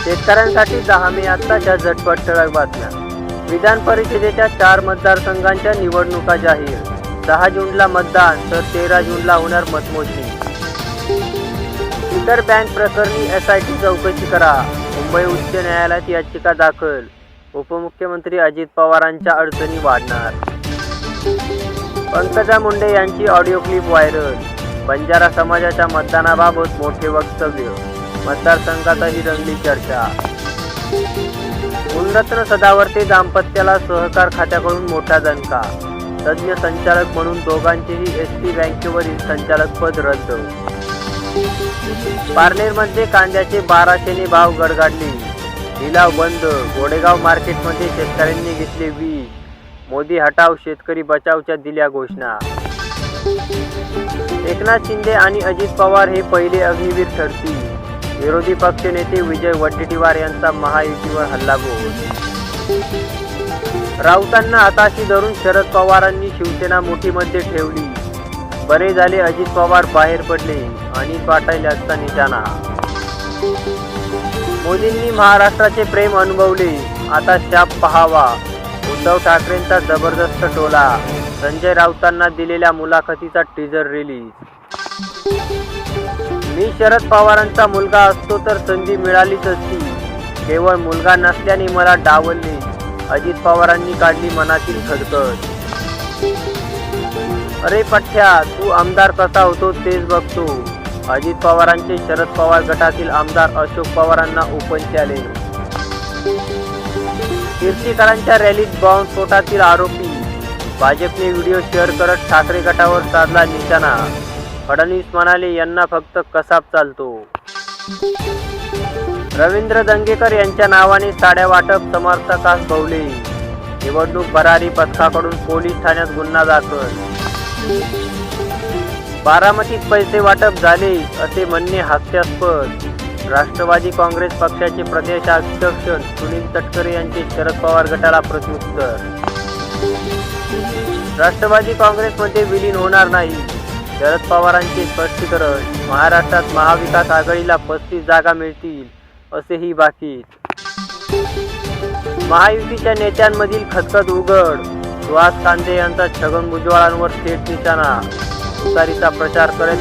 शेतकऱ्यांसाठी 10 मे आत्ताच्या झटपट ठळक बातम्या. विधान परिषदेच्या 4 मतदारसंघांच्या निवडणुका जाहीर. 10 जूनला मतदान तर 13 जूनला होणार मतमोजणी. इतर बँक प्रकरणी SIT चौकशी करा. मुंबई उच्च न्यायालयात याचिका दाखल. उपमुख्यमंत्री अजित पवारांच्या अडचणी वाढणार. पंकजा मुंडे यांची ऑडिओ क्लिप व्हायरल. बंजारा समाजाच्या मतदानाबाबत मोठे वक्तव्य. मतदारसंघातही रंगली चर्चा. गुणरत्न सदावर्ते दाम्पत्याला सहकार खात्याकडून मोठा दणका. तज्ज्ञ संचालक म्हणून दोघांचेही ST बँकेवरील संचालकपद रद्द. पारनेरमध्ये कांद्याचे 1200ने भाव गडगडले. लिलाव बंद. गोडेगाव मार्केटमध्ये शेतकऱ्यांनी घेतले वीज. मोदी हटाव शेतकरी बचावच्या दिल्या घोषणा. एकनाथ शिंदे आणि अजित पवार हे पहिले अग्निवीर ठरतील. विरोधी पक्षनेते विजय वडेट्टीवार यांचा महायुतीवर हल्लाबोल. राऊतांना हाताशी धरून शरद पवारांनी शिवसेना मुठीमध्ये ठेवली. बरे झाले अजित पवार बाहेर पडले. अनिल पाटील यांचा निशाणा. मोदींनी महाराष्ट्राचे प्रेम अनुभवले. आता शाप पहावा. उद्धव ठाकरेंचा जबरदस्त टोला. संजय राऊतांना दिलेल्या मुलाखतीचा टीजर रिलीज. मी शरद पवारांचा मुलगा असतो तर संधी मिळालीच असती. केवळ मुलगा नसल्याने मला डावलले. अजित पवारांनी काढली मनातील खदखद. अरे पठ्या, तू आमदार कसा होतो तेच बघतो. अजित पवारांचे शरद पवार गटातील आमदार अशोक पवारांना ओपन चॅलेंज. कीर्तीकरांच्या रॅलीत बॉम्बस्फोटातील आरोपी. भाजपने व्हिडिओ शेअर करत ठाकरे गटावर साधला निशाणा. फडणवीस म्हणाले यांना फक्त कसाब चालतो. रवींद्र दंगेकर यांच्या नावाने साड्या वाटप समर्थकास भोवले. निवडणूक भरारी पथकाकडून पोलीस ठाण्यात गुन्हा दाखल. बारामतीत पैसे वाटप झाले असे म्हणणे हास्यास्पद. राष्ट्रवादी काँग्रेस पक्षाचे प्रदेशाध्यक्ष सुनील तटकरे यांचे शरद पवार गटाला प्रत्युत्तर. राष्ट्रवादी काँग्रेसमध्ये विलीन होणार नाही. शरद पवारांचे स्पष्टीकरण. महाराष्ट्रात महाविकास आघाडीला 35 जागा मिळतील असेही बाकी. महायुतीच्या नेत्यांमधील खदखद उघड. सुहास कांदे यांचा छगन भुजबळांवर थेट निशाणा. तुतारीचा प्रचार करेल